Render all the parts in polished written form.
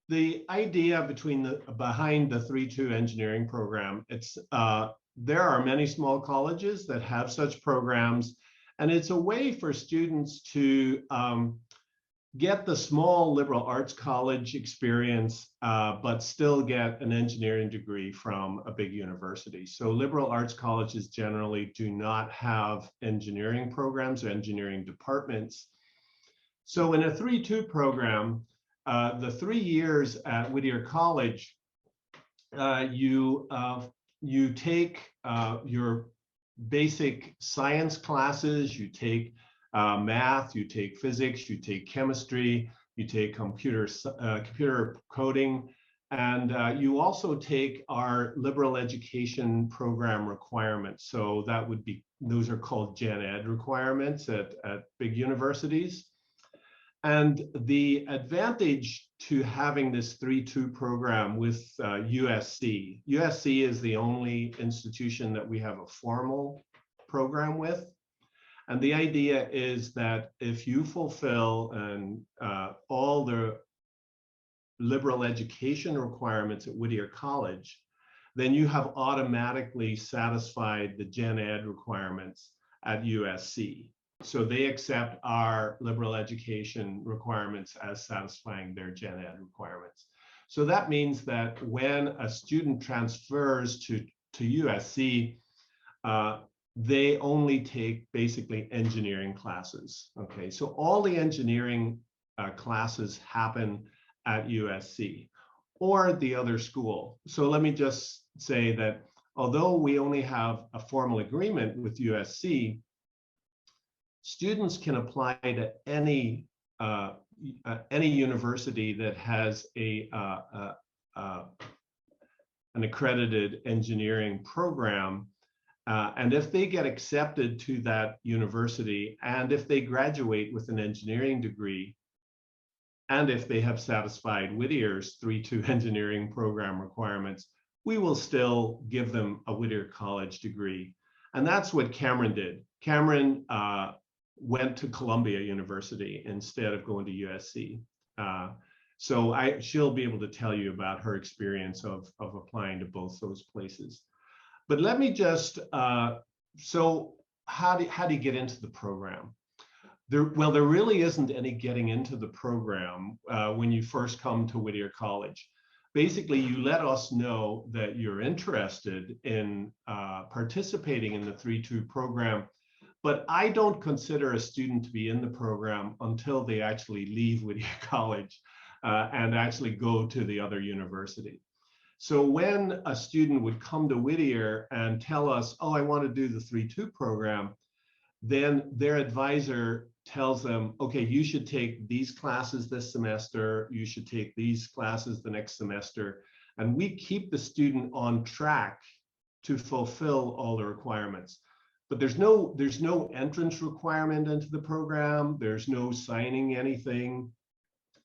The idea behind the 3-2 engineering program, there are many small colleges that have such programs, and it's a way for students to get the small liberal arts college experience, but still get an engineering degree from a big university. So liberal arts colleges generally do not have engineering programs or engineering departments. So in a 3-2 program, the 3 years at Whittier College, you take your basic science classes, you take math, you take physics, you take chemistry, you take computer coding, and you also take our liberal education program requirements. So that would be, those are called Gen Ed requirements at big universities. And the advantage to having this 3-2 program with USC is the only institution that we have a formal program with. And the idea is that if you fulfill all the liberal education requirements at Whittier College, then you have automatically satisfied the Gen Ed requirements at USC. So they accept our liberal education requirements as satisfying their Gen Ed requirements. So that means that when a student transfers to USC, they only take basically engineering classes. Okay, so all the engineering classes happen at USC or the other school. So let me just say that although we only have a formal agreement with USC, students can apply to any university that has an accredited engineering program, and if they get accepted to that university, and if they graduate with an engineering degree, and if they have satisfied Whittier's 3-2 engineering program requirements, we will still give them a Whittier College degree. And that's what Camryn did. Camryn went to Columbia University instead of going to USC. So she'll be able to tell you about her experience of applying to both those places. But let me just, so how do you get into the program? There really isn't any getting into the program when you first come to Whittier College. Basically, you let us know that you're interested in participating in the 3-2 program, but I don't consider a student to be in the program until they actually leave Whittier College and actually go to the other university. So when a student would come to Whittier and tell us, oh, I want to do the 3-2 program, then their advisor tells them, okay, you should take these classes this semester, you should take these classes the next semester, and we keep the student on track to fulfill all the requirements. But there's no entrance requirement into the program, there's no signing anything,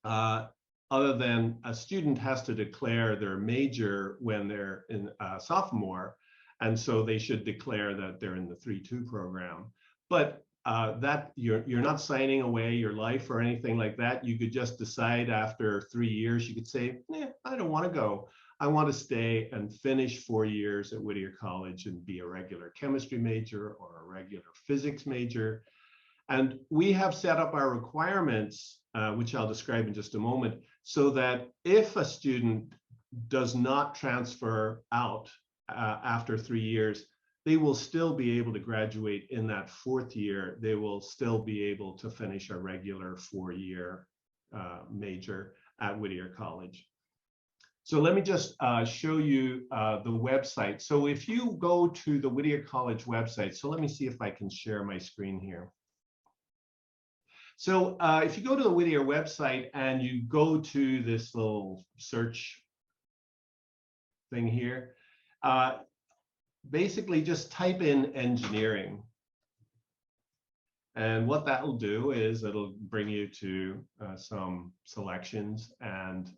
other than a student has to declare their major when they're in sophomore, and so they should declare that they're in the 3-2 program. But that you're not signing away your life or anything like that. You could just decide after 3 years, you could say, I don't want to go. I want to stay and finish 4 years at Whittier College and be a regular chemistry major or a regular physics major. And we have set up our requirements, which I'll describe in just a moment, so that if a student does not transfer out after 3 years, they will still be able to graduate in that 4th year. They will still be able to finish a regular 4-year major at Whittier College. So let me just show you the website. So if you go to the Whittier College website, so let me see if I can share my screen here. So if you go to the Whittier website and you go to this little search thing here, basically just type in engineering. And what that will do is it'll bring you to some selections and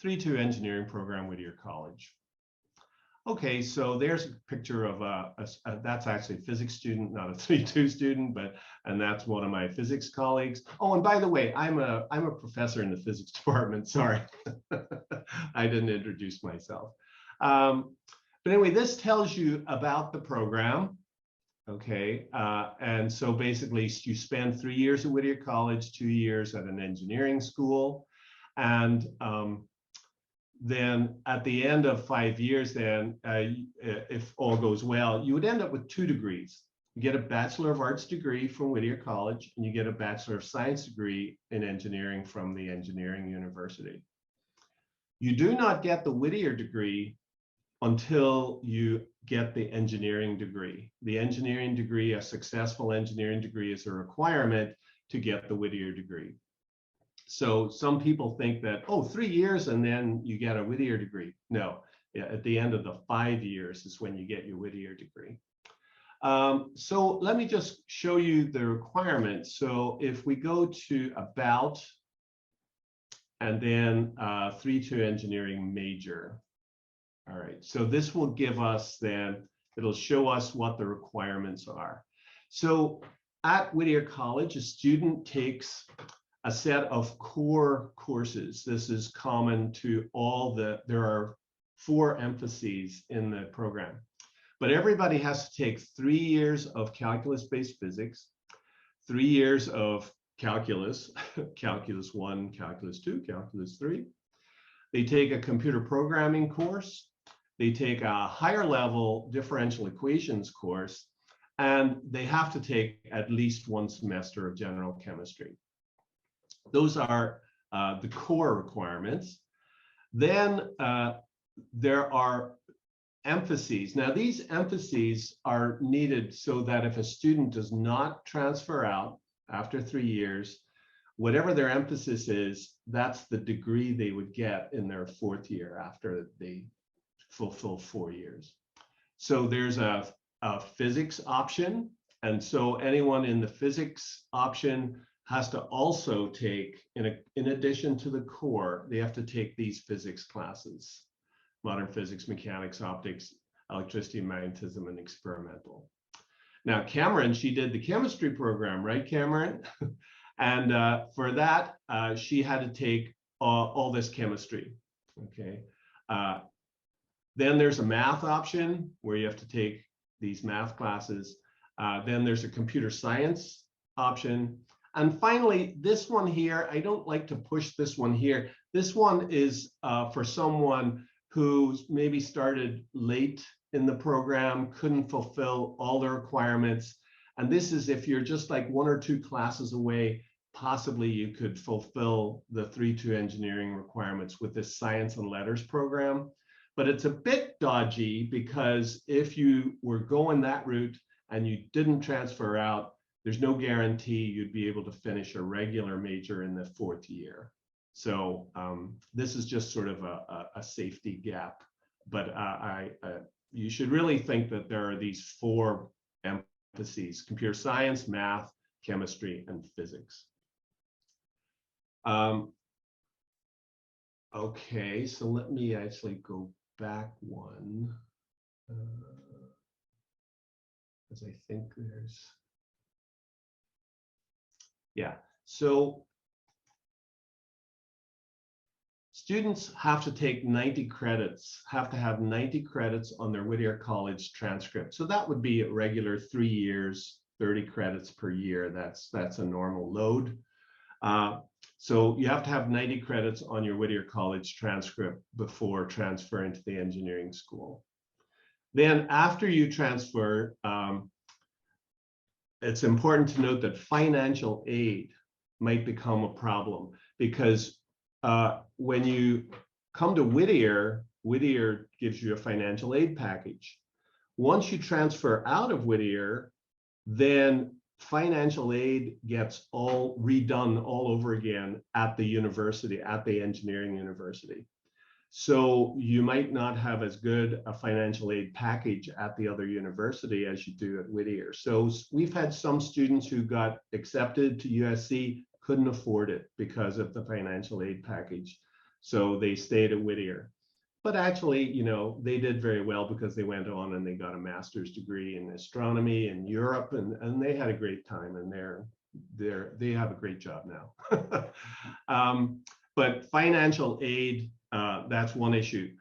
3-2 engineering program, Whittier College. Okay, so there's a picture of that's actually a physics student, not a 3-2 student, and that's one of my physics colleagues. Oh, and by the way, I'm a professor in the physics department. Sorry, I didn't introduce myself. But anyway, this tells you about the program. Okay, and so basically you spend 3 years at Whittier College, 2 years at an engineering school, and then at the end of 5 years, then if all goes well, you would end up with 2 degrees. You get a Bachelor of Arts degree from Whittier College, and you get a Bachelor of Science degree in engineering from the Engineering University. You do not get the Whittier degree until you get the engineering degree. The engineering degree, a successful engineering degree, is a requirement to get the Whittier degree. So some people think that, oh, 3 years and then you get a Whittier degree. No, at the end of the 5 years is when you get your Whittier degree. So let me just show you the requirements. So if we go to About, and then 3-2 engineering major. All right, so this will give us then, it'll show us what the requirements are. So at Whittier College, a student takes a set of core courses. This is common to all there are 4 emphases in the program. But everybody has to take 3 years of calculus-based physics, 3 years of calculus, calculus 1, calculus 2, calculus 3. They take a computer programming course. They take a higher level differential equations course, and they have to take at least 1 semester of general chemistry. Those are the core requirements. Then there are emphases. Now, these emphases are needed so that if a student does not transfer out after 3 years, whatever their emphasis is, that's the degree they would get in their 4th year after they fulfill 4 years. So there's a physics option. And so anyone in the physics option has to also take, in addition to the core, they have to take these physics classes: modern physics, mechanics, optics, electricity, magnetism, and experimental. Now, Camryn, she did the chemistry program, right, Camryn? And for that, she had to take all this chemistry, okay? Then there's a math option where you have to take these math classes. Then there's a computer science option. And finally, this one here, I don't like to push this one here. This one is for someone who's maybe started late in the program, couldn't fulfill all the requirements. And this is if you're just like 1 or 2 classes away, possibly you could fulfill the 3-2 engineering requirements with this science and letters program. But it's a bit dodgy because if you were going that route and you didn't transfer out, there's no guarantee you'd be able to finish a regular major in the 4th year. So this is just sort of a safety gap. But you should really think that there are these 4 emphases: computer science, math, chemistry, and physics. Okay, so let me actually go back one, because I think there's, yeah. So students have to take 90 credits, have to have 90 credits on their Whittier College transcript. So that would be a regular 3 years, 30 credits per year. That's a normal load. So you have to have 90 credits on your Whittier College transcript before transferring to the engineering school. Then after you transfer, it's important to note that financial aid might become a problem, because when you come to Whittier, Whittier gives you a financial aid package. Once you transfer out of Whittier, then financial aid gets all redone all over again at the university, at the engineering university. So you might not have as good a financial aid package at the other university as you do at Whittier. So we've had some students who got accepted to USC, couldn't afford it because of the financial aid package. So they stayed at Whittier. But actually, you know, they did very well because they went on and they got a master's degree in astronomy in Europe, and they had a great time, and they have a great job now. But financial aid, that's one issue.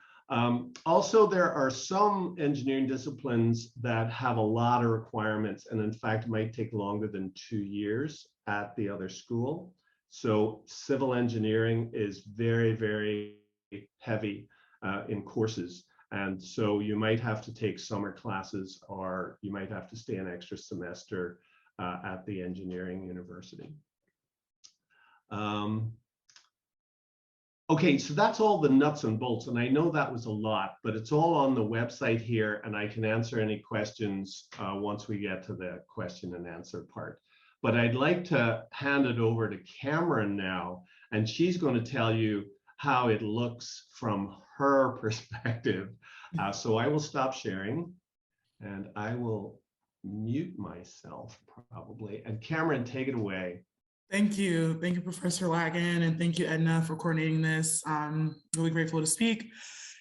Also, there are some engineering disciplines that have a lot of requirements, and in fact might take longer than 2 years at the other school. So civil engineering is very, very heavy in courses. And so you might have to take summer classes, or you might have to stay an extra semester at the engineering university. Okay, so that's all the nuts and bolts, and I know that was a lot, but it's all on the website here, and I can answer any questions once we get to the question and answer part. But I'd like to hand it over to Camryn now, and she's going to tell you how it looks from her perspective. So I will stop sharing, and I will mute myself probably. And Camryn, take it away. Thank you. Thank you, Professor Lagan, and thank you, Edna, for coordinating this. I'm really grateful to speak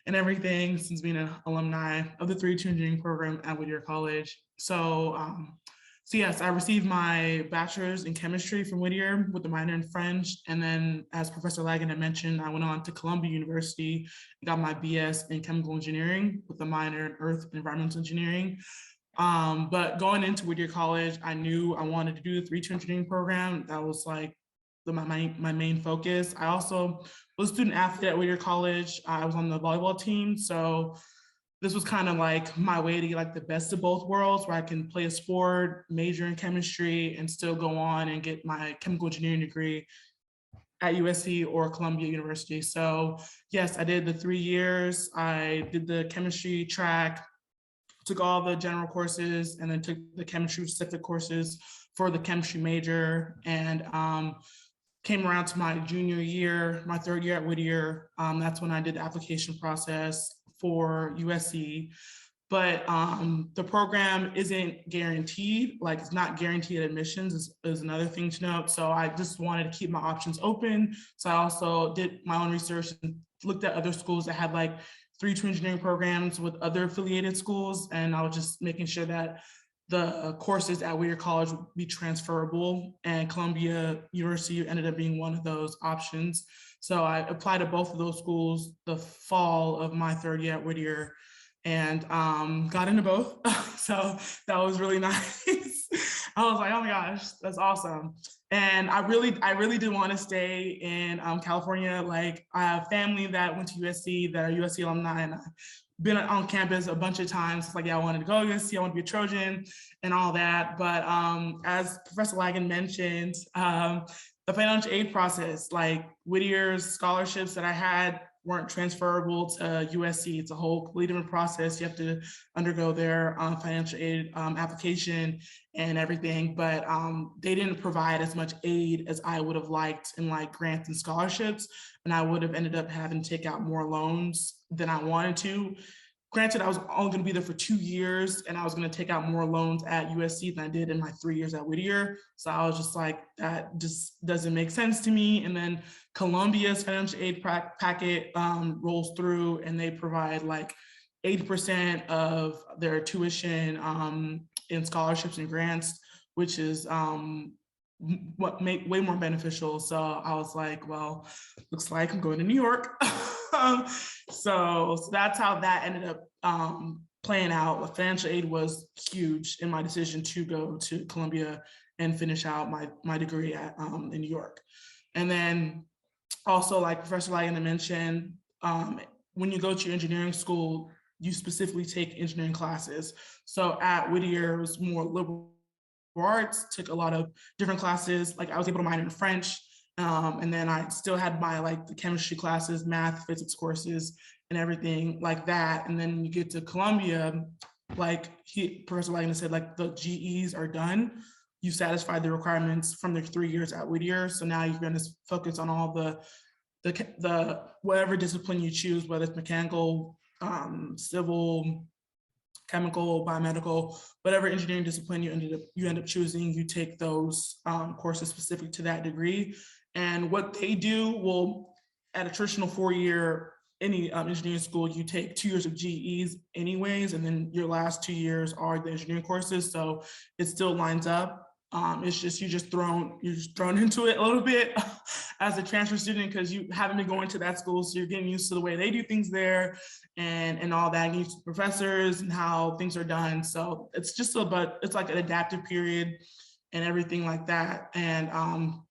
and everything since being an alumni of the 3-2 engineering program at Whittier College. So yes, I received my bachelor's in chemistry from Whittier with a minor in French. And then, as Professor Lagan had mentioned, I went on to Columbia University and got my BS in chemical engineering with a minor in earth and environmental engineering. But going into Whittier College, I knew I wanted to do the 3-2 engineering program. That was like my main focus. I also was a student athlete at Whittier College. I was on the volleyball team. So this was kind of like my way to get like the best of both worlds, where I can play a sport, major in chemistry, and still go on and get my chemical engineering degree at USC or Columbia University. So yes, I did the 3 years. I did the chemistry track, took all the general courses, and then took the chemistry specific courses for the chemistry major, and came around to my junior year, my 3rd year at Whittier. That's when I did the application process for USC. But the program isn't guaranteed, like it's not guaranteed admissions is another thing to note. So I just wanted to keep my options open. So I also did my own research and looked at other schools that had like 3-2 engineering programs with other affiliated schools. And I was just making sure that the courses at Whittier College would be transferable, and Columbia University ended up being one of those options. So I applied to both of those schools the fall of my 3rd year at Whittier, and got into both. So that was really nice. I was like, oh my gosh, that's awesome. And I really did want to stay in California. Like, I have family that went to USC, that are USC alumni, and I've been on campus a bunch of times. It's like, yeah, I wanted to go to USC, I want to be a Trojan and all that. But as Professor Lagan mentioned, the financial aid process, like Whittier's scholarships that I had weren't transferable to USC. It's a whole completely different process. You have to undergo their financial aid application and everything, but they didn't provide as much aid as I would have liked in like grants and scholarships, and I would have ended up having to take out more loans than I wanted to. Granted, I was only going to be there for 2 years, and I was going to take out more loans at USC than I did in my 3 years at Whittier. So I was just like, that just doesn't make sense to me. And then Columbia's financial aid packet rolls through, and they provide like 80% of their tuition in scholarships and grants, which is what make way more beneficial. So I was like, well, looks like I'm going to New York. So that's how that ended up playing out. The financial aid was huge in my decision to go to Columbia and finish out my degree at in New York. And then also, like Professor Lagan mentioned, when you go to your engineering school, you specifically take engineering classes. So at Whittier, it was more liberal arts, took a lot of different classes. Like, I was able to minor in French, and then I still had my like the chemistry classes, math, physics courses, and everything like that. And then you get to Columbia, like Professor Lagan said, like the GEs are done. You satisfied the requirements from the 3 years at Whittier. So now you're going to focus on all the whatever discipline you choose, whether it's mechanical, civil, chemical, biomedical, whatever engineering discipline you end up choosing, you take those courses specific to that degree. And what they do will, at a traditional 4-year any engineering school, you take 2 years of GEs anyways, and then your last 2 years are the engineering courses. So it still lines up. It's just you're just thrown into it a little bit as a transfer student because you haven't been going to that school, so you're getting used to the way they do things there, and all that, getting used to professors and how things are done. So it's just it's like an adaptive period and everything like that. And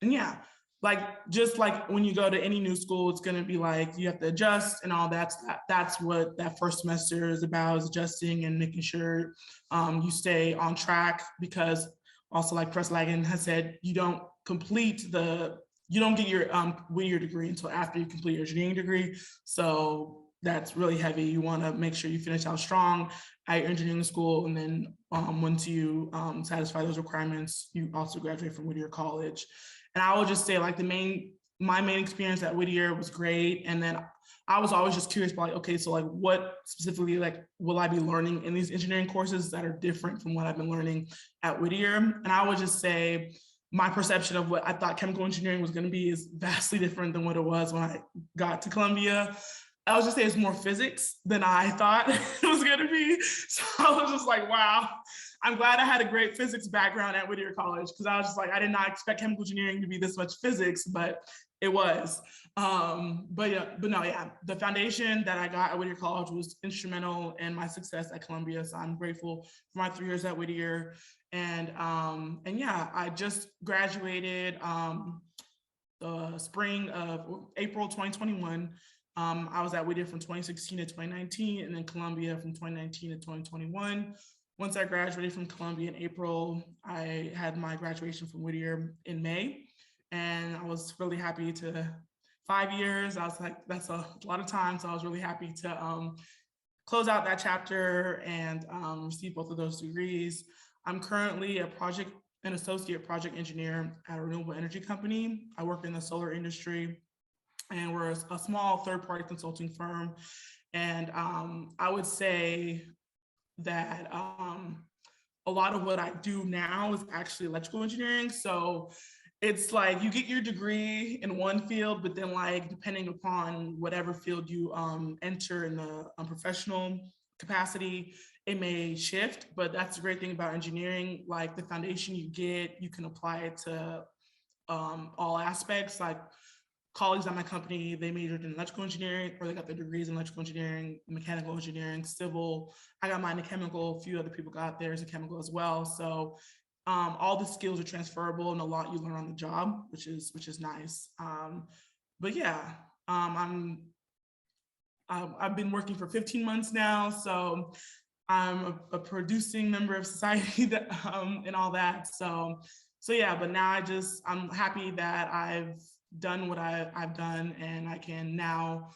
yeah, like just like when you go to any new school, it's going to be like you have to adjust and all that. That's what that first semester is about, is adjusting and making sure you stay on track, because also, like Professor Lagan has said, you don't get your Whittier degree until after you complete your engineering degree. So that's really heavy. You want to make sure you finish out strong at your engineering school, and then once you satisfy those requirements, you also graduate from Whittier College. And I will just say, like, my main experience at Whittier was great. And then I was always just curious about, like, okay, so like what specifically, like, will I be learning in these engineering courses that are different from what I've been learning at Whittier? And I would just say my perception of what I thought chemical engineering was going to be is vastly different than what it was when I got to Columbia. I was just say it's more physics than I thought it was going to be. So I was just like, wow, I'm glad I had a great physics background at Whittier College, because I was just like, I did not expect chemical engineering to be this much physics, but it was. But yeah, the foundation that I got at Whittier College was instrumental in my success at Columbia. So I'm grateful for my 3 years at Whittier. And yeah, I just graduated the spring of April 2021. I was at Whittier from 2016 to 2019, and then Columbia from 2019 to 2021. Once I graduated from Columbia in April, I had my graduation from Whittier in May, and I was really happy to 5 years. I was like, that's a lot of time. So I was really happy to close out that chapter and receive both of those degrees. I'm currently an associate project engineer at a renewable energy company. I work in the solar industry, and we're a small third-party consulting firm. And I would say that a lot of what I do now is actually electrical engineering. So it's like you get your degree in one field, but then, like, depending upon whatever field you enter in the professional capacity, it may shift. But that's the great thing about engineering. Like, the foundation you get, you can apply it to all aspects. Like, colleagues at my company, they majored in electrical engineering, or they got their degrees in electrical engineering, mechanical engineering, civil. I got mine in chemical. A few other people got theirs in chemical as well. So all the skills are transferable, and a lot you learn on the job, which is nice. But yeah, I've been working for 15 months now, so I'm a producing member of society that and all that. So yeah, but now I'm happy that I've done what I've done, and I can now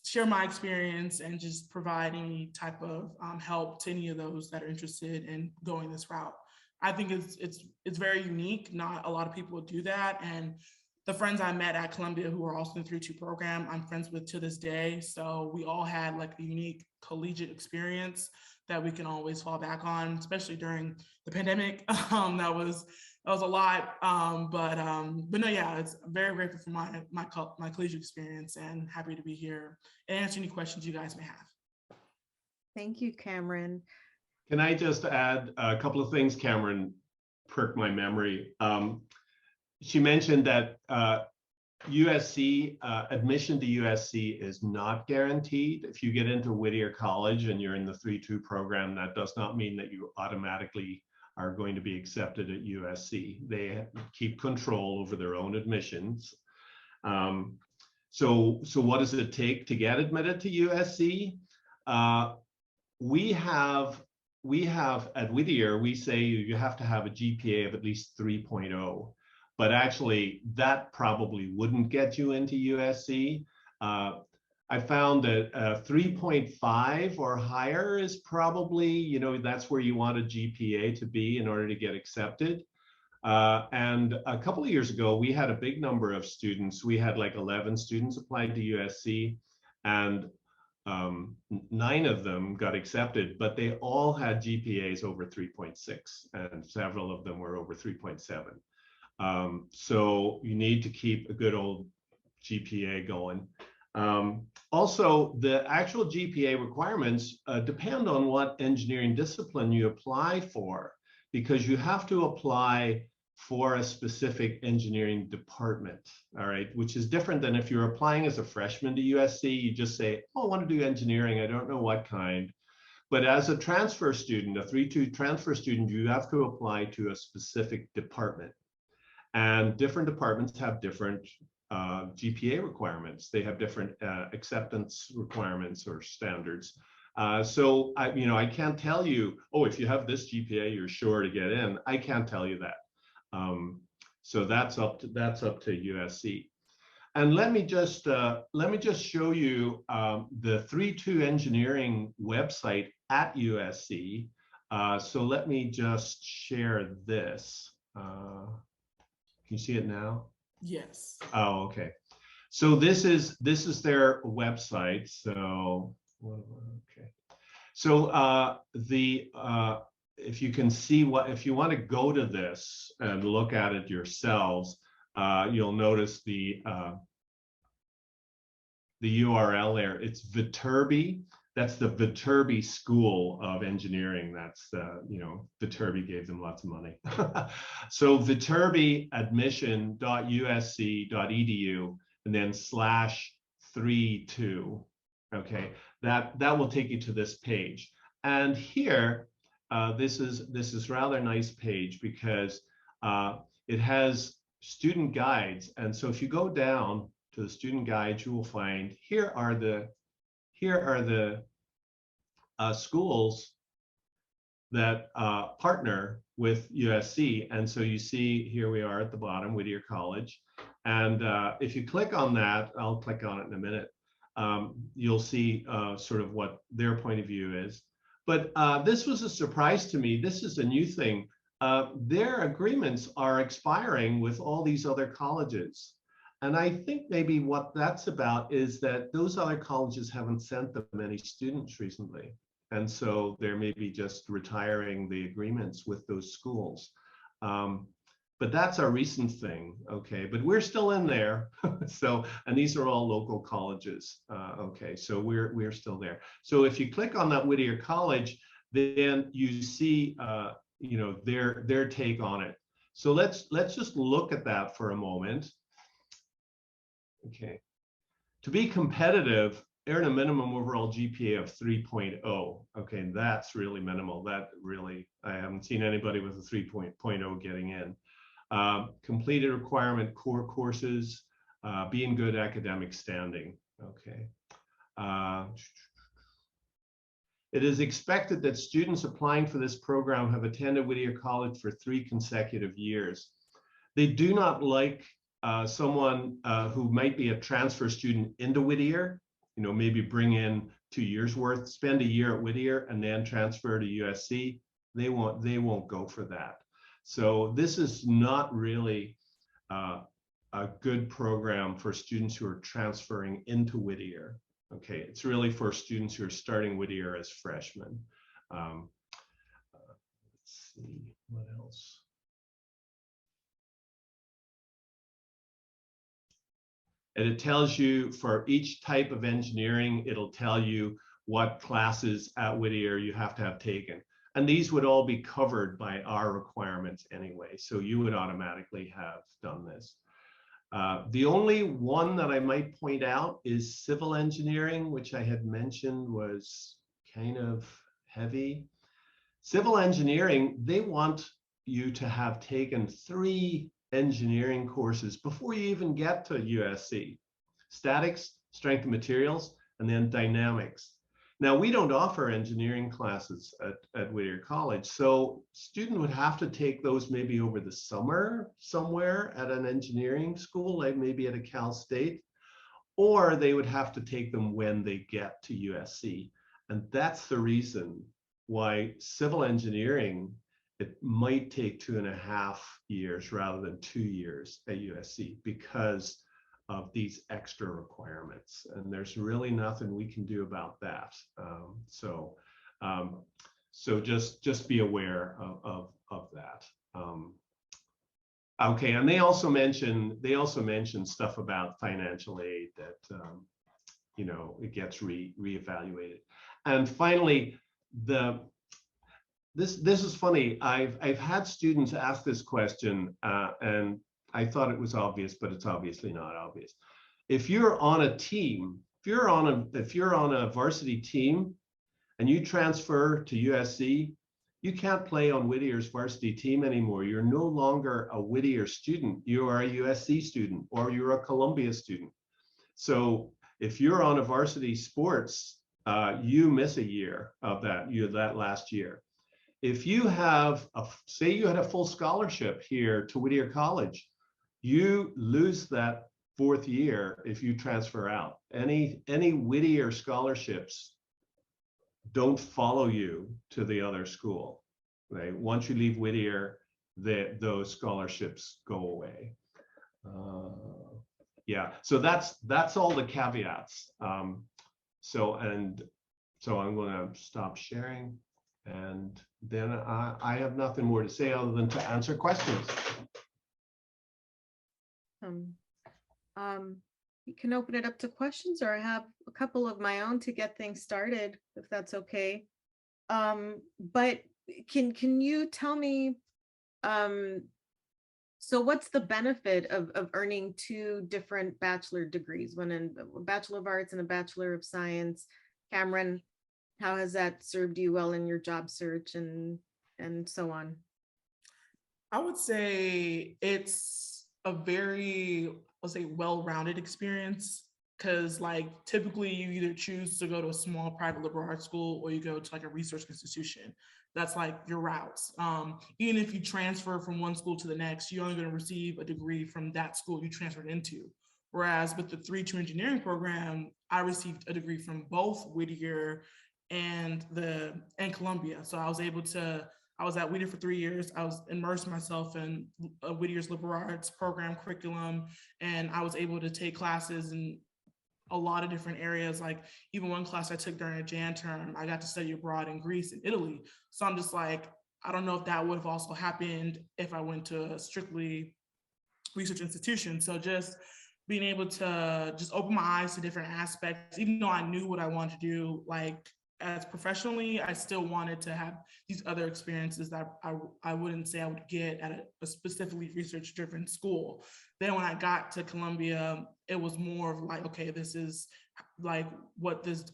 share my experience and just provide any type of help to any of those that are interested in going this route. I think it's very unique. Not a lot of people do that. And the friends I met at Columbia who are also in the 3-2 program, I'm friends with to this day. So we all had like a unique collegiate experience that we can always fall back on, especially during the pandemic. That was a lot. But no, yeah, it's very grateful for my collegiate experience, and happy to be here and answer any questions you guys may have. Thank you, Camryn. Can I just add a couple of things? Camryn perked my memory. She mentioned that USC, admission to USC is not guaranteed. If you get into Whittier College and you're in the 3-2 program, that does not mean that you automatically are going to be accepted at USC. They keep control over their own admissions. So what does it take to get admitted to USC? We have at Whittier, we say you have to have a GPA of at least 3.0, but actually that probably wouldn't get you into USC. I found that 3.5 or higher is probably, that's where you want a GPA to be in order to get accepted. And a couple of years ago, we had a big number of students. We had like 11 students applied to USC, and 9 of them got accepted, but they all had GPAs over 3.6, and several of them were over 3.7. So you need to keep a good old GPA going. Also, the actual GPA requirements depend on what engineering discipline you apply for, because you have to apply for a specific engineering department, all right, which is different than if you're applying as a freshman to USC. You just say, oh, I want to do engineering, I don't know what kind. But as a transfer student, a 3-2 transfer student, you have to apply to a specific department. And different departments have different GPA requirements. They have different acceptance requirements or standards. So I can't tell you, oh, if you have this GPA, you're sure to get in. I can't tell you that. So that's up to USC. And let me just show you the 3-2 engineering website at USC. So let me just share this. Can you see it now? Yes. Oh, okay. So this is their website. So okay. So if you can see if you want to go to this and look at it yourselves, you'll notice the URL there. It's Viterbi. That's the Viterbi School of Engineering. That's Viterbi gave them lots of money. So viterbiadmission.usc.edu and then /32. Okay, that will take you to this page. And here, this is rather nice page because it has student guides. And so if you go down to the student guides, you will find here are the schools that partner with USC. And so you see here we are at the bottom, Whittier College. And if you click on that, I'll click on it in a minute, you'll see sort of what their point of view is. But this was a surprise to me. This is a new thing. Their agreements are expiring with all these other colleges. And I think maybe what that's about is that those other colleges haven't sent them any students recently. And so they're maybe just retiring the agreements with those schools. But that's a recent thing, okay? But we're still in there. So, and these are all local colleges, okay? So we're still there. So if you click on that Whittier College, then you see, their take on it. So let's just look at that for a moment. Okay, to be competitive, earn a minimum overall GPA of 3.0. Okay, and that's really minimal. That really, I haven't seen anybody with a 3.0 getting in. Completed requirement core courses, be in good academic standing. Okay. It is expected that students applying for this program have attended Whittier College for 3 consecutive years. They do not like someone who might be a transfer student into Whittier, maybe bring in 2 years worth, spend a year at Whittier and then transfer to USC. They won't go for that. So this is not really a good program for students who are transferring into Whittier. Okay, it's really for students who are starting Whittier as freshmen. Let's see, what else? And it tells you for each type of engineering, it'll tell you what classes at Whittier you have to have taken. And these would all be covered by our requirements anyway. So you would automatically have done this. The only one that I might point out is civil engineering, which I had mentioned was kind of heavy. Civil engineering, they want you to have taken 3 engineering courses before you even get to USC. Statics, strength of materials, and then dynamics. Now, we don't offer engineering classes at Whittier College, so student would have to take those maybe over the summer somewhere at an engineering school, like maybe at a Cal State, or they would have to take them when they get to USC. And that's the reason why civil engineering, it might take 2.5 years rather than 2 years at USC because of these extra requirements, and there's really nothing we can do about that. So just be aware of that. Okay, and they also mentioned stuff about financial aid that it gets reevaluated. And finally, this is funny. I've had students ask this question, and I thought it was obvious, but it's obviously not obvious. If you're on a team, if you're on a varsity team, and you transfer to USC, you can't play on Whittier's varsity team anymore. You're no longer a Whittier student. You are a USC student, or you're a Columbia student. So if you're on a varsity sports, you miss a year of that last year. If you have say you had a full scholarship here to Whittier College, you lose that 4th year if you transfer out. Any Whittier scholarships don't follow you to the other school. Right? Once you leave Whittier, those scholarships go away. Yeah, so that's all the caveats. So I'm going to stop sharing, and then I have nothing more to say other than to answer questions. You can open it up to questions, or I have a couple of my own to get things started, if that's okay. But can you tell me, so what's the benefit of earning 2 different bachelor degrees, one in a Bachelor of Arts and a Bachelor of Science? Camryn, how has that served you well in your job search and so on? I would say it's a very, let's say, well-rounded experience, because like typically you either choose to go to a small private liberal arts school or you go to like a research institution. That's like your routes. Even if you transfer from one school to the next, you're only going to receive a degree from that school you transferred into. Whereas with the 3-2 engineering program, I received a degree from both Whittier and Columbia. So I was at Whittier for 3 years. I was immersed myself in Whittier's liberal arts program curriculum, and I was able to take classes in a lot of different areas. Like even one class I took during a Jan term, I got to study abroad in Greece and Italy. So I'm just like, I don't know if that would have also happened if I went to a strictly research institution. So just being able to just open my eyes to different aspects, even though I knew what I wanted to do, like as professionally, I still wanted to have these other experiences that I wouldn't say I would get at a specifically research-driven school. Then when I got to Columbia, it was more of like, okay, this is like what this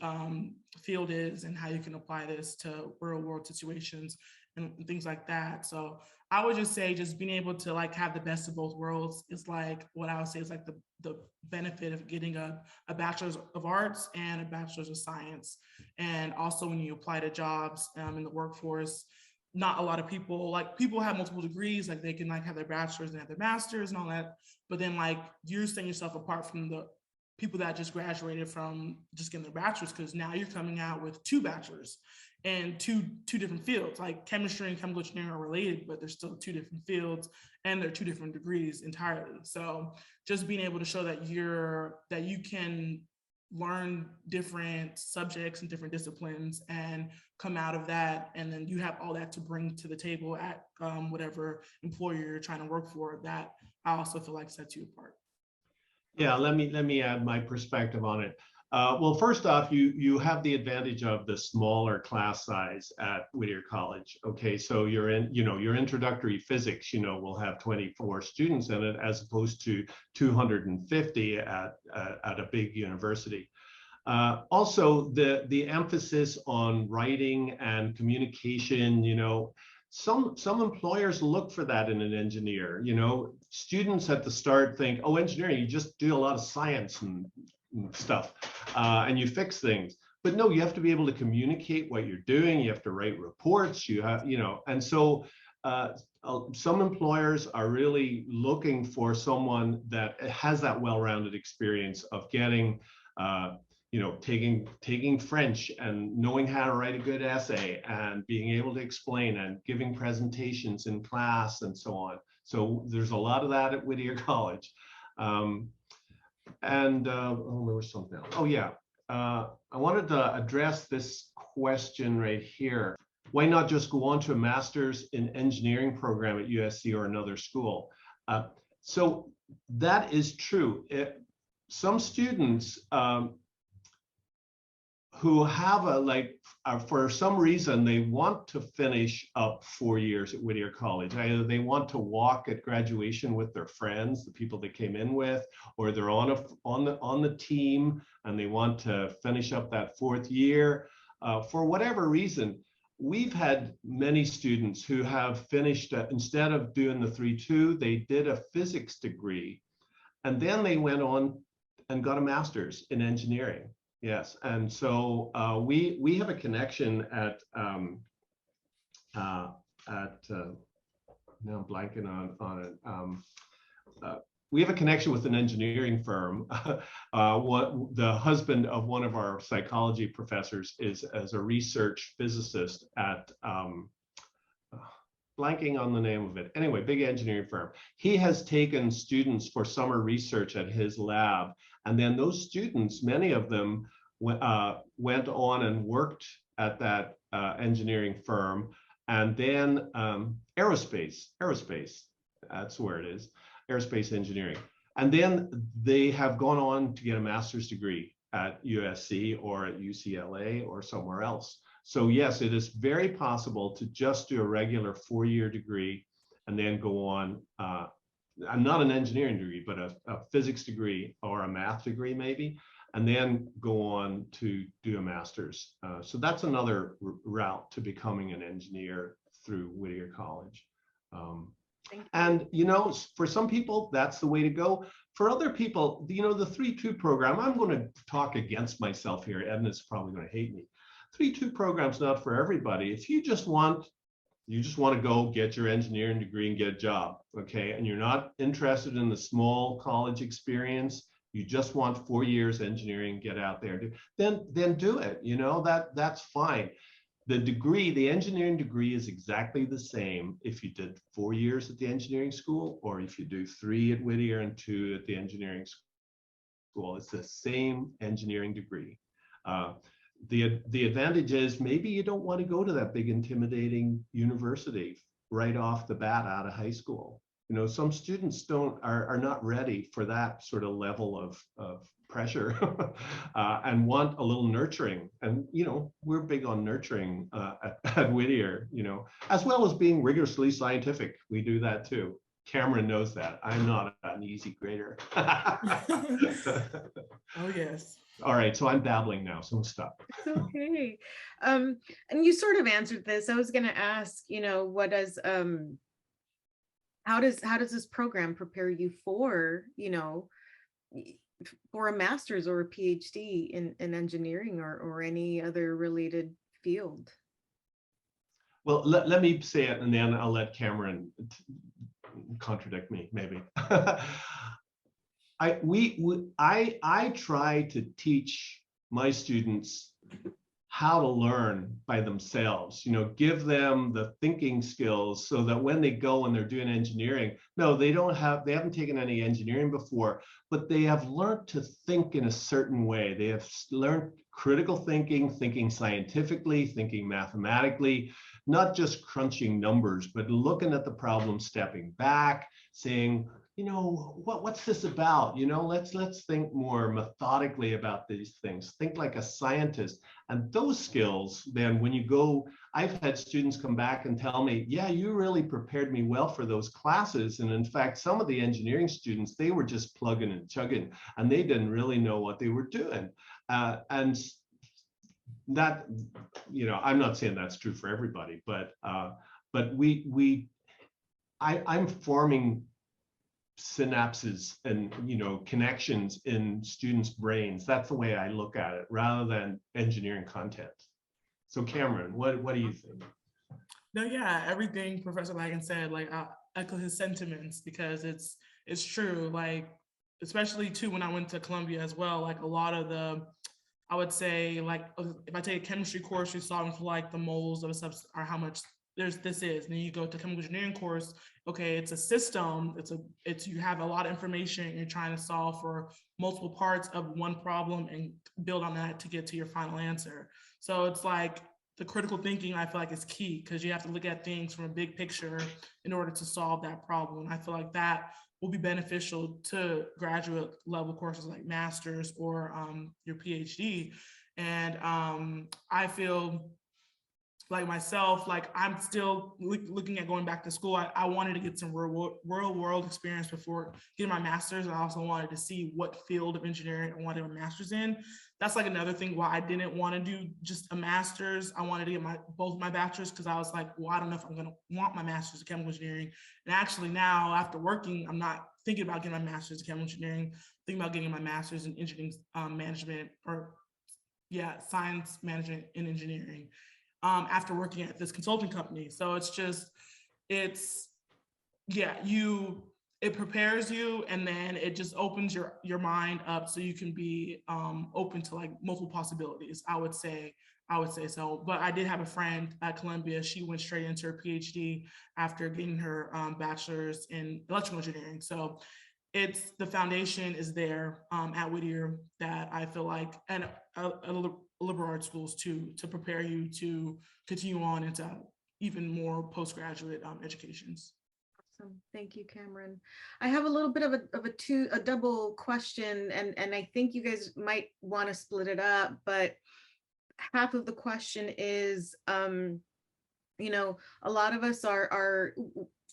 field is and how you can apply this to real world situations and things like that. So I would just say just being able to like have the best of both worlds is like what I would say is like the benefit of getting a bachelor's of arts and a bachelor's of science. And also when you apply to jobs in the workforce, not a lot of people have multiple degrees, like they can like have their bachelor's and have their master's and all that. But then like you're setting yourself apart from the people that just graduated from just getting their bachelor's, because now you're coming out with 2 bachelors and two different fields. Like chemistry and chemical engineering are related, but they're still 2 different fields and they're 2 different degrees entirely. So just being able to show that you can learn different subjects and different disciplines and come out of that, and then you have all that to bring to the table at whatever employer you're trying to work for, that I also feel like sets you apart. Yeah, let me add my perspective on it. Well, first off, you have the advantage of the smaller class size at Whittier College. Okay, so your introductory physics, will have 24 students in it as opposed to 250 at a big university. Also, the emphasis on writing and communication, some employers look for that in an engineer. Students at the start think, oh, engineering, you just do a lot of science and stuff, and you fix things. But no, you have to be able to communicate what you're doing. You have to write reports. You have, and so some employers are really looking for someone that has that well-rounded experience of getting, taking French and knowing how to write a good essay and being able to explain and giving presentations in class and so on. So there's a lot of that at Whittier College. Oh, there was something else. Oh yeah, I wanted to address this question right here. Why not just go on to a master's in engineering program at USC or another school? So that is true. Some students, who have for some reason, they want to finish up 4 years at Whittier College. Either they want to walk at graduation with their friends, the people they came in with, or they're on the team and they want to finish up that 4th year. For whatever reason, we've had many students who have finished, instead of doing the 3-2, they did a physics degree, and then they went on and got a master's in engineering. Yes, and so we have a connection at now I'm blanking on it. We have a connection with an engineering firm. What the husband of one of our psychology professors is as a research physicist at blanking on the name of it. Anyway, big engineering firm. He has taken students for summer research at his lab, and then those students, many of them, went on and worked at that engineering firm, and then aerospace, that's where it is, aerospace engineering. And then they have gone on to get a master's degree at USC or at UCLA or somewhere else. So yes, it is very possible to just do a regular 4-year degree and then go on, not an engineering degree, but a physics degree or a math degree maybe, and then go on to do a master's. So that's another route to becoming an engineer through Whittier College. And, you know, for some people, that's the way to go. For other people, you know, the 3-2 program, I'm going to talk against myself here. Edna's probably going to hate me. 3-2 program's not for everybody. If you just want to go get your engineering degree and get a job, okay, and you're not interested in the small college experience, you just want 4 years engineering, get out there, then do it. You know, that's fine. The degree, the engineering degree, is exactly the same if you did 4 years at the engineering school or if you do 3 at Whittier and 2 at the engineering school. It's the same engineering degree. The advantage is maybe you don't want to go to that big intimidating university right off the bat out of high school. You know, some students are not ready for that sort of level of pressure and want a little nurturing. And, you know, we're big on nurturing at Whittier, you know, as well as being rigorously scientific. We do that too. Camryn knows that. I'm not an easy grader. Oh, yes. All right, so I'm babbling now, so stop. It's okay. And you sort of answered this. I was going to ask, you know, what does how does this program prepare you for, you know, for a master's or a PhD in engineering or any other related field? Well, let me say it, and then I'll let Camryn contradict me, maybe. I try to teach my students how to learn by themselves, you know, give them the thinking skills so that when they go and they're doing engineering, no, they haven't taken any engineering before, but they have learned to think in a certain way. They have learned critical thinking, thinking scientifically, thinking mathematically, not just crunching numbers, but looking at the problem, stepping back, saying, you know, what's this about? You know, let's think more methodically about these things. Think like a scientist. And those skills, then when you go, I've had students come back and tell me, yeah, you really prepared me well for those classes. And in fact, some of the engineering students, they were just plugging and chugging, and they didn't really know what they were doing. And that, you know, I'm not saying that's true for everybody, but I'm forming synapses and, you know, connections in students' brains. That's the way I look at it, rather than engineering content. So Camryn, what do you think? No, yeah, everything Professor Lagan said, like, I echo his sentiments, because it's true. Like, especially too when I went to Columbia as well, like a lot of the, I would say, like, if I take a chemistry course, you're solving for like the moles of a substance or how much this is. And then you go to chemical engineering course, okay, it's a system, you have a lot of information, and you're trying to solve for multiple parts of one problem and build on that to get to your final answer. So it's like the critical thinking, I feel like, is key, because you have to look at things from a big picture in order to solve that problem. And I feel like that will be beneficial to graduate level courses like master's or your PhD. And I feel like myself, like I'm still looking at going back to school. I wanted to get some real world experience before getting my master's. I also wanted to see what field of engineering I wanted a master's in. That's like another thing why I didn't want to do just a master's. I wanted to get both my bachelor's because I was like, well, I don't know if I'm going to want my master's in chemical engineering. And actually now after working, I'm not thinking about getting my master's in chemical engineering, thinking about getting my master's in engineering management, or science management and engineering. After working at this consulting company. So it prepares you, and then it just opens your mind up so you can be open to like multiple possibilities. I would say so. But I did have a friend at Columbia. She went straight into her PhD after getting her bachelor's in electrical engineering. So the foundation is there at Whittier that I feel like, and liberal arts schools too, to prepare you to continue on into even more postgraduate educations. Awesome. Thank you, Camryn. I have a little bit of a double question, and I think you guys might want to split it up, but half of the question is, you know, a lot of us are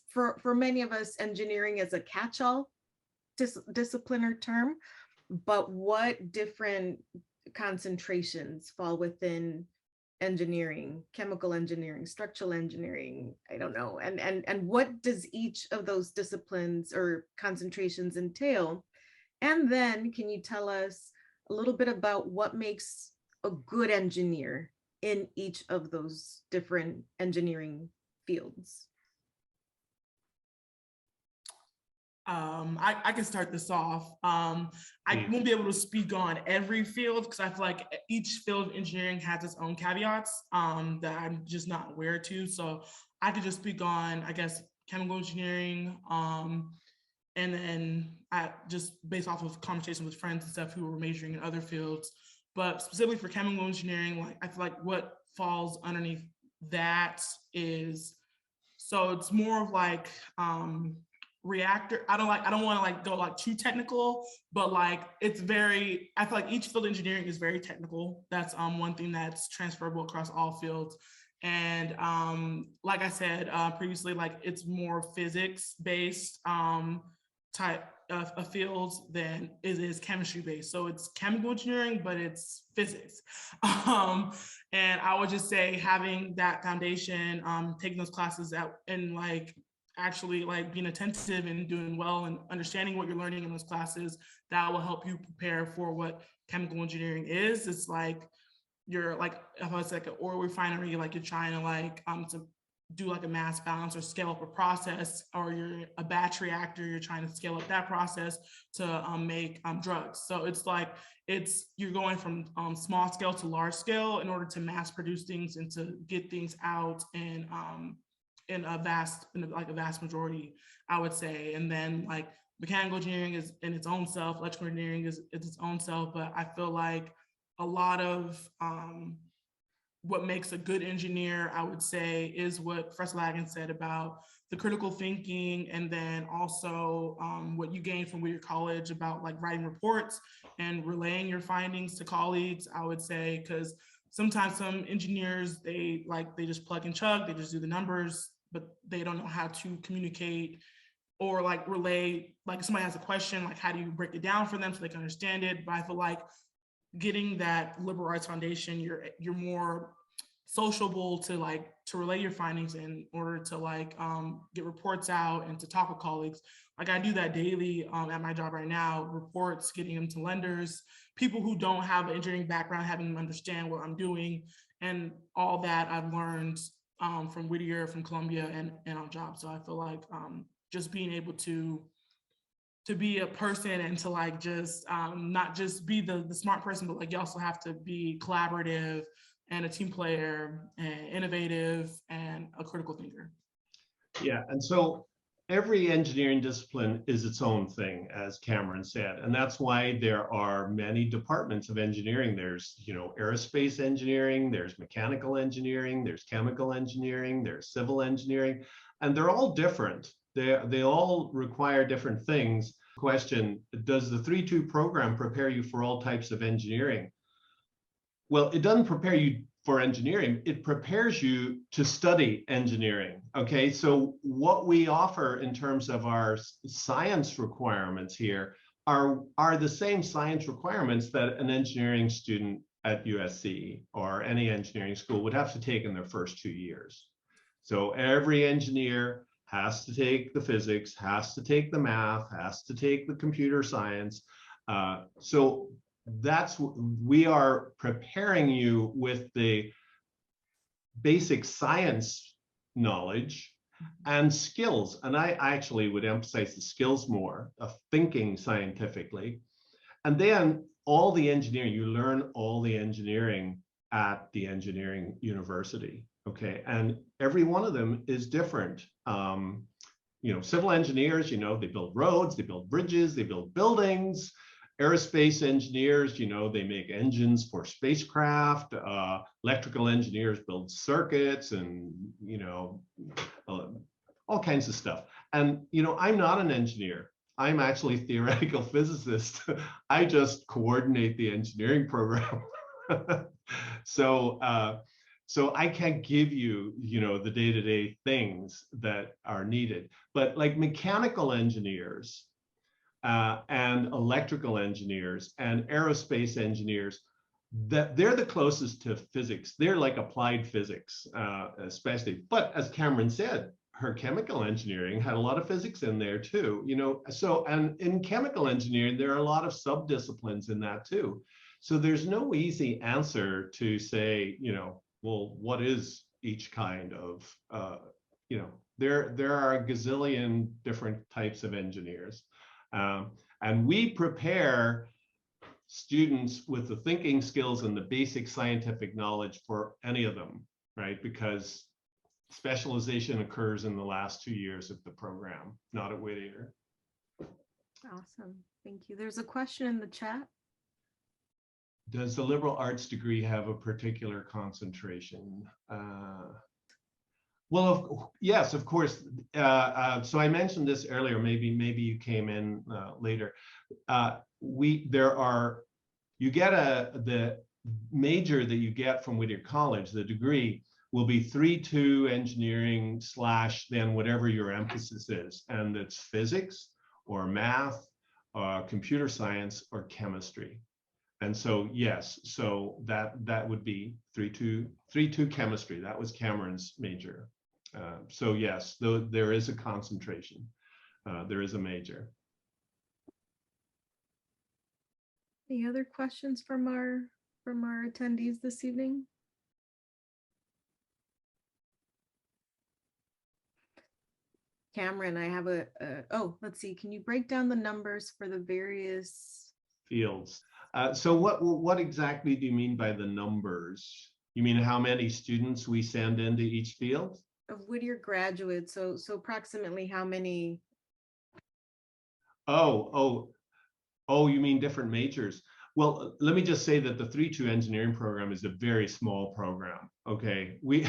for many of us, engineering is a catch-all discipline or term, but what different concentrations fall within engineering, chemical engineering, structural engineering, I don't know, and what does each of those disciplines or concentrations entail? And then can you tell us a little bit about what makes a good engineer in each of those different engineering fields? I can start this off. I won't be able to speak on every field because I feel like each field of engineering has its own caveats that I'm just not aware to. So I could just speak on, I guess, chemical engineering, and then I just based off of conversation with friends and stuff who were majoring in other fields. But specifically for chemical engineering, like I feel like what falls underneath that is, so it's more of like reactor. I don't want to like go like too technical, but like it's very, I feel like each field of engineering is very technical. That's one thing that's transferable across all fields. And like I said previously, like it's more physics based type of fields than it is chemistry based. So it's chemical engineering, but it's physics. And I would just say having that foundation, taking those classes out and like actually like being attentive and doing well and understanding what you're learning in those classes, that will help you prepare for what chemical engineering is. It's like you're like, if it's like an oil refinery, like you're trying to like to do like a mass balance or scale up a process, or you're a batch reactor, you're trying to scale up that process to make drugs. So it's like you're going from small scale to large scale in order to mass produce things and to get things out and in a vast majority, I would say. And then like mechanical engineering is in its own self, electrical engineering is its own self, but I feel like a lot of what makes a good engineer, I would say, is what Professor Lagan said about the critical thinking, and then also what you gain from Whittier College about like writing reports and relaying your findings to colleagues, I would say, because sometimes some engineers, they just plug and chug, they just do the numbers, but they don't know how to communicate or like relay, like somebody has a question, like how do you break it down for them so they can understand it? But I feel like getting that liberal arts foundation, you're more sociable to relay your findings in order to like get reports out and to talk with colleagues. Like I do that daily at my job right now, reports, getting them to lenders, people who don't have an engineering background, having them understand what I'm doing, and all that I've learned from Whittier, from Columbia, and on jobs. So I feel like just being able to be a person and to like just not just be the smart person, but like you also have to be collaborative and a team player and innovative and a critical thinker. Yeah, and so every engineering discipline is its own thing, as Camryn said, and that's why there are many departments of engineering. There's, aerospace engineering, there's mechanical engineering, there's chemical engineering, there's civil engineering, and they're all different. They all require different things. Question, does the 3-2 program prepare you for all types of engineering? Well, it doesn't prepare you for engineering. It prepares you to study engineering. Okay, so what we offer in terms of our science requirements here are the same science requirements that an engineering student at USC or any engineering school would have to take in their first 2 years. So every engineer has to take the physics, has to take the math, has to take the computer science. So we are preparing you with the basic science knowledge and skills. And I actually would emphasize the skills more of thinking scientifically. And then all the engineering, you learn all the engineering at the engineering university. Okay. And every one of them is different. Civil engineers, they build roads, they build bridges, they build buildings. Aerospace engineers, they make engines for spacecraft. Electrical engineers build circuits and, all kinds of stuff. And, I'm not an engineer. I'm actually a theoretical physicist. I just coordinate the engineering program. So I can't give you, the day-to-day things that are needed. But like mechanical engineers, and electrical engineers and aerospace engineers, that they're the closest to physics. They're like applied physics, especially. But as Camryn said, her chemical engineering had a lot of physics in there too. So and in chemical engineering, there are a lot of subdisciplines in that too. So there's no easy answer to say, well, what is each kind of, there are a gazillion different types of engineers. And we prepare students with the thinking skills and the basic scientific knowledge for any of them, right? Because specialization occurs in the last 2 years of the program, not at Whittier. Awesome. Thank you. There's a question in the chat. Does the liberal arts degree have a particular concentration? Well, yes, of course. So I mentioned this earlier. Maybe you came in later. You get the major that you get from Whittier College. The degree will be 3-2 engineering / then whatever your emphasis is, and it's physics or math, computer science or chemistry. And so yes, so that would be 3-2 chemistry. That was Camryn's major. So yes, there is a concentration. There is a major. Any other questions from our attendees this evening? Camryn, I have let's see. Can you break down the numbers for the various fields? So what exactly do you mean by the numbers? You mean how many students we send into each field? Of Whittier graduates, so approximately how many? Oh, you mean different majors? Well, let me just say that the 3-2 engineering program is a very small program. Okay, we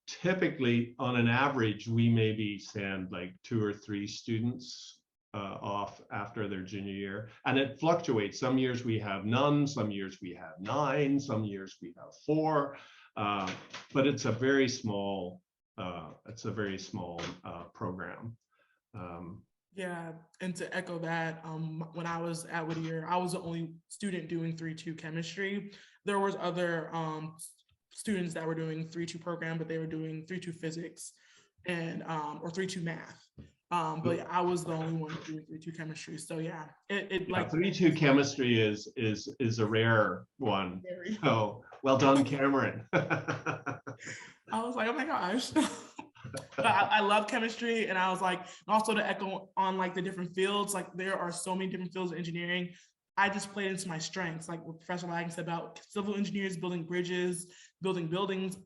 typically, on an average, we maybe send like 2 or 3 students off after their junior year, and it fluctuates. Some years we have none, some years we have 9, some years we have 4. But it's a very small program. Yeah, and to echo that, when I was at Whittier, I was the only student doing 3-2 chemistry. There was other students that were doing 3-2 program, but they were doing 3-2 physics and or 3-2 math. But yeah, I was the only one doing 3-2 chemistry. So yeah, it like 3-2 chemistry is a rare one. So well done, Camryn. I was like, oh my gosh. But I love chemistry, and I was like, also to echo on like the different fields, like there are so many different fields of engineering. I just played into my strengths, like what Professor Lagan said about civil engineers building bridges, building buildings.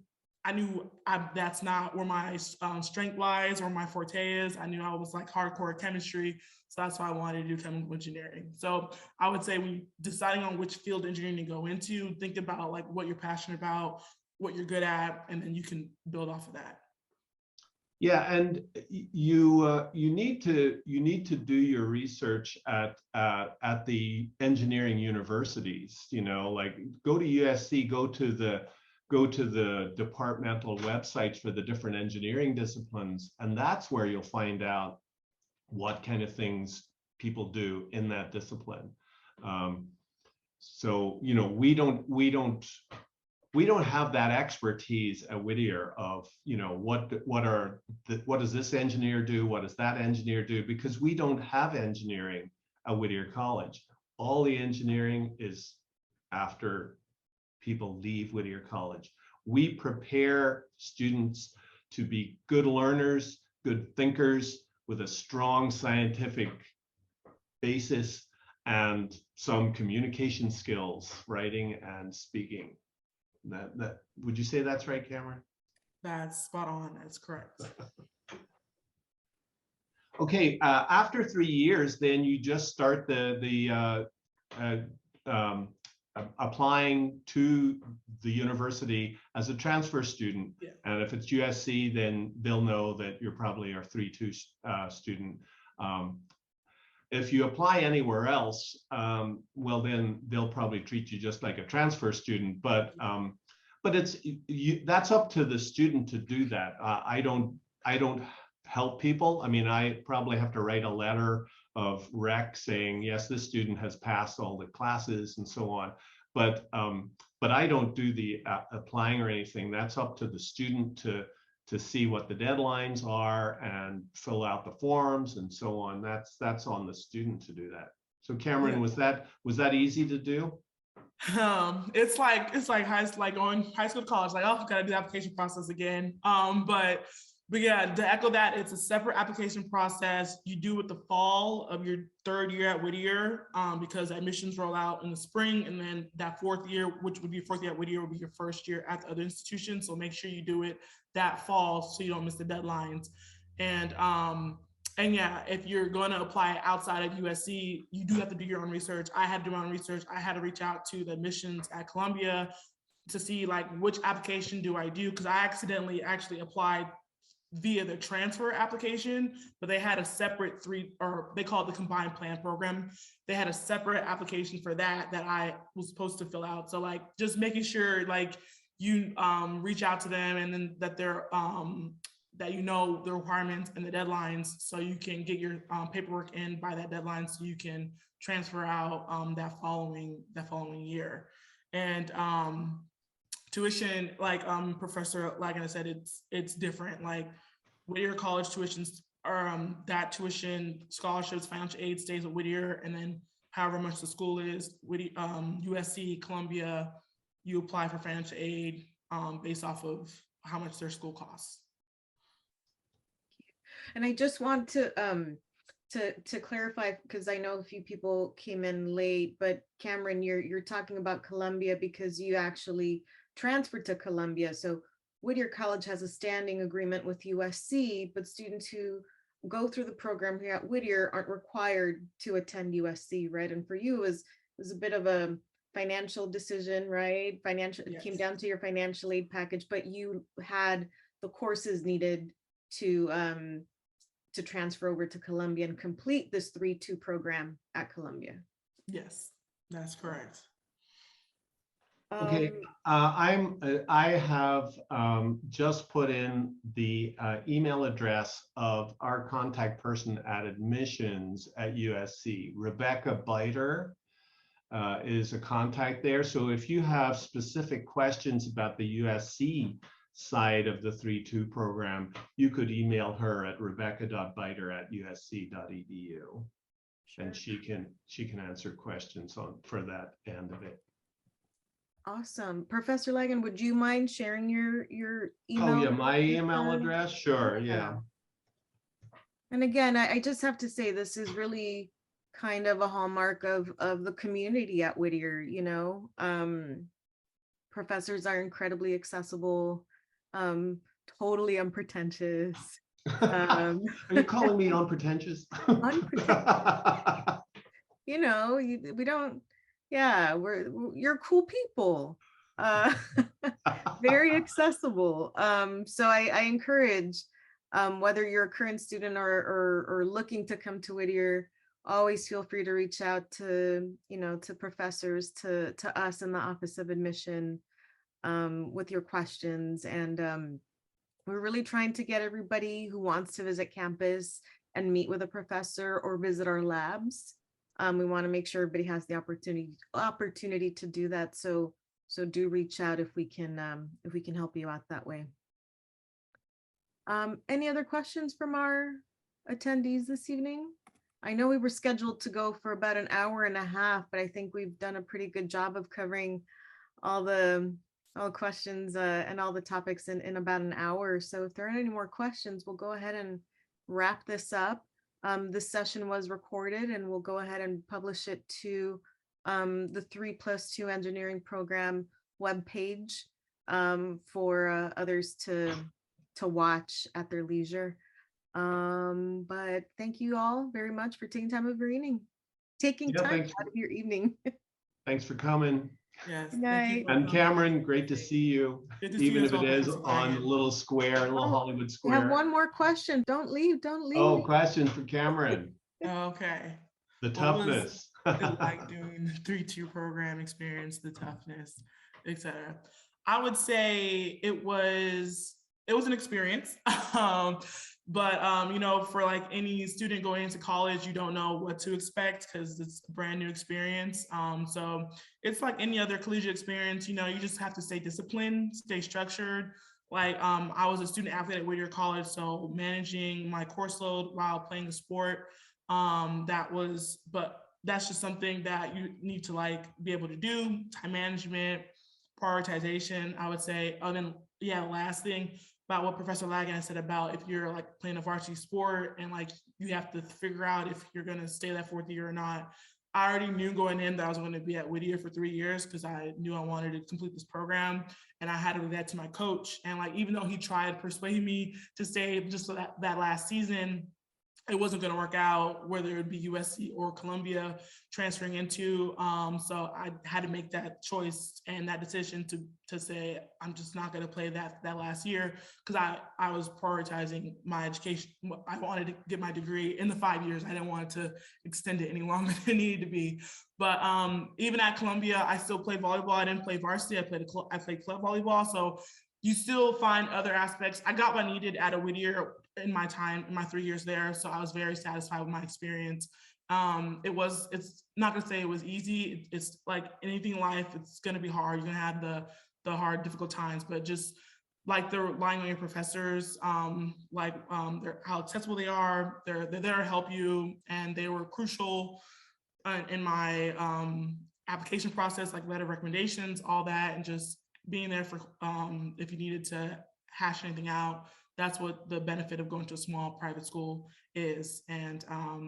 I knew that's not where my strength lies or my forte is. I knew I was like hardcore chemistry, so that's why I wanted to do chemical engineering. So I would say when deciding on which field engineering to go into, think about like what you're passionate about, what you're good at, and then you can build off of that. Yeah, and you need to do your research at the engineering universities. You know, like go to USC, go to the departmental websites for the different engineering disciplines, and that's where you'll find out what kind of things people do in that discipline. So you know, we don't have that expertise at Whittier of, you know, what does this engineer do? What does that engineer do? Because we don't have engineering at Whittier College. All the engineering is after people leave Whittier College. We prepare students to be good learners, good thinkers with a strong scientific basis and some communication skills, writing and speaking. That would you say that's right, Camryn? That's spot on. That's correct. Okay, after 3 years, then you just start applying to the university as a transfer student. Yeah. And if it's USC, then they'll know that you're probably a 3-2 student. If you apply anywhere else, well, then they'll probably treat you just like a transfer student. But that's up to the student to do that. I don't help people. I mean, I probably have to write a letter of rec saying, yes, this student has passed all the classes and so on. But I don't do the applying or anything. That's up to the student to see what the deadlines are and fill out the forms and so on. That's on the student to do that. So Camryn, Yeah. was that easy to do? It's like going high school to college, like, oh, gotta do the application process again. But yeah, to echo that, it's a separate application process. You do it the fall of your 3rd year at Whittier, because admissions roll out in the spring, and then that 4th year, which would be your 4th year at Whittier, would be your 1st year at the other institution. So make sure you do it that fall so you don't miss the deadlines. And yeah, if you're going to apply outside of USC, you do have to do your own research. I had to do my own research. I had to reach out to the admissions at Columbia to see like which application do I do, because I accidentally actually applied via the transfer application, but they had a separate they call it the combined plan program. They had a separate application for that I was supposed to fill out. So like just making sure like you reach out to them, and then that they're that you know the requirements and the deadlines, so you can get your paperwork in by that deadline, so you can transfer out that following year. And tuition, like Professor Lagan said, it's different. Like Whittier College tuitions are that tuition, scholarships, financial aid stays at Whittier, and then however much the school is, USC, Columbia, you apply for financial aid based off of how much their school costs. And I just want to clarify, because I know a few people came in late, but Camryn, you're talking about Columbia because you actually transferred to Columbia. So Whittier College has a standing agreement with USC, but students who go through the program here at Whittier aren't required to attend USC, right? And for you, it was a bit of a financial decision, right? Yes. It came down to your financial aid package, but you had the courses needed to transfer over to Columbia and complete this 3-2 program at Columbia. Yes, that's correct. Okay, I have just put in the email address of our contact person at admissions at USC. Rebecca Biter is a contact there. So if you have specific questions about the USC side of the 3-2 program, you could email her at rebecca.biter@usc.edu. Sure. And she can answer questions for that end of it. Awesome. Professor Lagan, would you mind sharing your email? Oh yeah, my email address? Sure, yeah. And again, I just have to say, this is really kind of a hallmark of the community at Whittier, you know. Professors are incredibly accessible, totally unpretentious. Are you calling me unpretentious? Unpretentious. You know, we don't, yeah, you're cool people. Very accessible. So I encourage Whether you're a current student or looking to come to Whittier, always feel free to reach out to, to professors, to us in the Office of Admission, with your questions. And we're really trying to get everybody who wants to visit campus and meet with a professor or visit our labs. We want to make sure everybody has the opportunity to do that. So do reach out if we can help you out that way. Any other questions from our attendees this evening? I know we were scheduled to go for about an hour and a half, but I think we've done a pretty good job of covering all the questions and all the topics in about an hour. So if there aren't any more questions, we'll go ahead and wrap this up. This session was recorded, and we'll go ahead and publish it to the 3+2 engineering program webpage for others to watch at their leisure. But thank you all very much for taking time of your evening, out of your evening. Thanks for coming. Yes. Night. And Camryn, great to see you, even if it is on a little Hollywood I square. have one more question. Don't leave. Oh, question for Camryn. Okay. The toughness. What was it like doing the 3-2 program experience, the toughness, etc.? I would say it was an experience. But for like any student going into college, you don't know what to expect because it's a brand new experience. So it's like any other collegiate experience, you just have to stay disciplined, stay structured. Like I was a student athlete at Whittier College, so managing my course load while playing the sport, but that's just something that you need to like be able to do. Time management, prioritization, I would say. And then last thing about what Professor Lagan said about if you're like playing a varsity sport and like you have to figure out if you're going to stay that 4th year or not. I already knew going in that I was going to be at Whittier for 3 years because I knew I wanted to complete this program, and I had to do that to my coach. And like, even though he tried persuading me to stay just for that last season, it wasn't going to work out, whether it would be USC or Columbia transferring into. So I had to make that choice and that decision to say, I'm just not going to play that last year because I was prioritizing my education. I wanted to get my degree in the 5 years. I didn't want it to extend it any longer than it needed to be. But even at Columbia, I still played volleyball. I didn't play varsity. I played club volleyball. So you still find other aspects. I got what I needed at a Whittier in my 3 years there. So I was very satisfied with my experience. It's not gonna say it was easy. It's like anything in life, it's gonna be hard. You're gonna have the hard, difficult times, but just like they're relying on your professors, how accessible they are. They're there to help you, and they were crucial in my application process, like letter of recommendations, all that, and just being there for if you needed to hash anything out. That's what the benefit of going to a small private school is. And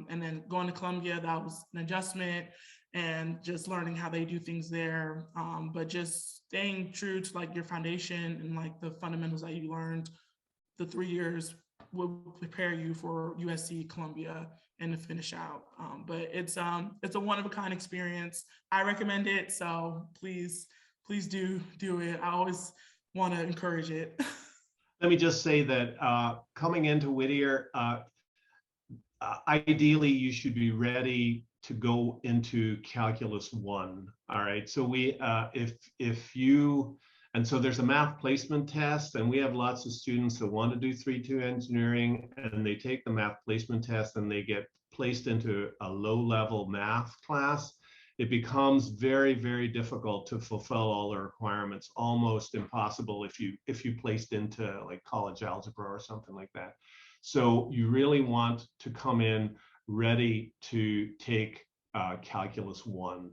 then going to Columbia, that was an adjustment and just learning how they do things there. But just staying true to like your foundation and like the fundamentals that you learned, the 3 years will prepare you for USC, Columbia, and to finish out. But it's a one-of-a-kind experience. I recommend it. So please do it. I always want to encourage it. Let me just say that coming into Whittier, ideally you should be ready to go into Calculus 1. All right. So so there's a math placement test, and we have lots of students that want to do 3-2 engineering, and they take the math placement test and they get placed into a low-level math class. It becomes very, very difficult to fulfill all the requirements, almost impossible if you placed into like college algebra or something like that. So you really want to come in ready to take Calculus 1,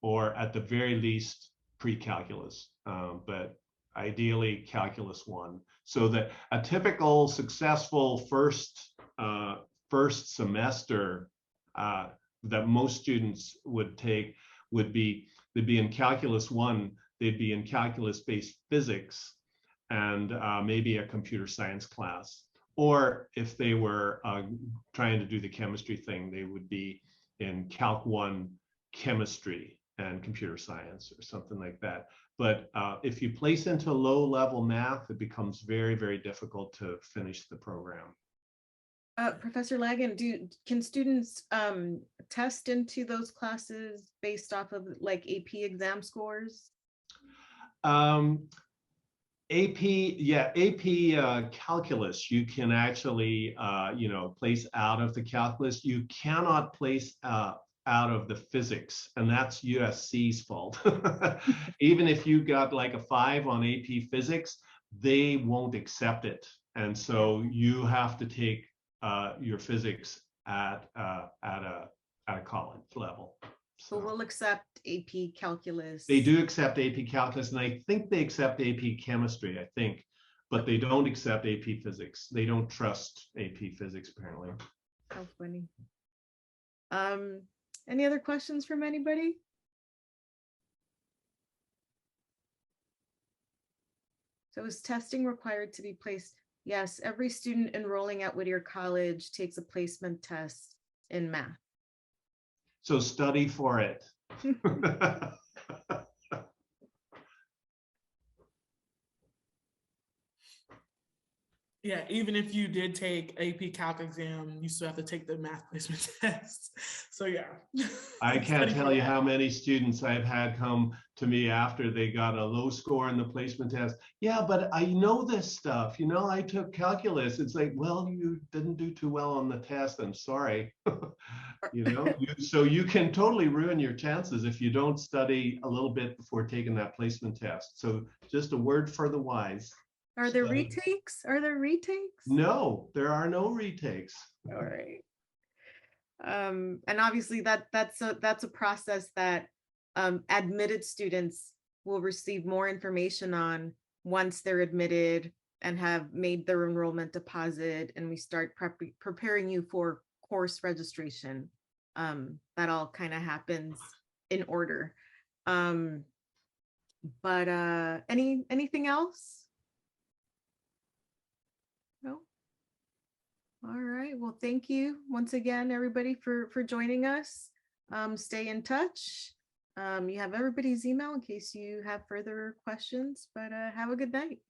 or at the very least pre-calculus, but ideally Calculus 1. So that a typical successful first semester that most students would take would be, they'd be in Calculus 1, they'd be in calculus-based physics and maybe a computer science class. Or if they were trying to do the chemistry thing, they would be in Calc 1 chemistry. and computer science or something like that. But if you place into low-level math, it becomes very, very difficult to finish the program. Professor Lagan, can students test into those classes based off of like AP exam scores? AP, yeah, AP calculus, you can actually, place out of the calculus. You cannot place out of the physics, and that's USC's fault. Even if you got like a 5 on AP physics, they won't accept it. And so you have to take your physics at a college level. So we'll accept AP calculus. They do accept AP calculus, and I think they accept AP chemistry, I think, but they don't accept AP physics. They don't trust AP physics, apparently. How funny. Any other questions from anybody? So is testing required to be placed? Yes, every student enrolling at Whittier College takes a placement test in math. So study for it. Yeah, even if you did take AP Calc exam, you still have to take the math placement test. So yeah. I can't tell you how many students I've had come to me after they got a low score in the placement test. Yeah, but I know this stuff. You know, I took calculus. It's like, well, you didn't do too well on the test. I'm sorry. So you can totally ruin your chances if you don't study a little bit before taking that placement test. So just a word for the wise. Are there retakes? Are there retakes? No, there are no retakes. All right. And obviously that's a process that admitted students will receive more information on once they're admitted and have made their enrollment deposit, and we start preparing you for course registration. That all kind of happens in order. But anything else? No. All right. Well, thank you once again, everybody, for joining us. Stay in touch. You have everybody's email in case you have further questions, but have a good night.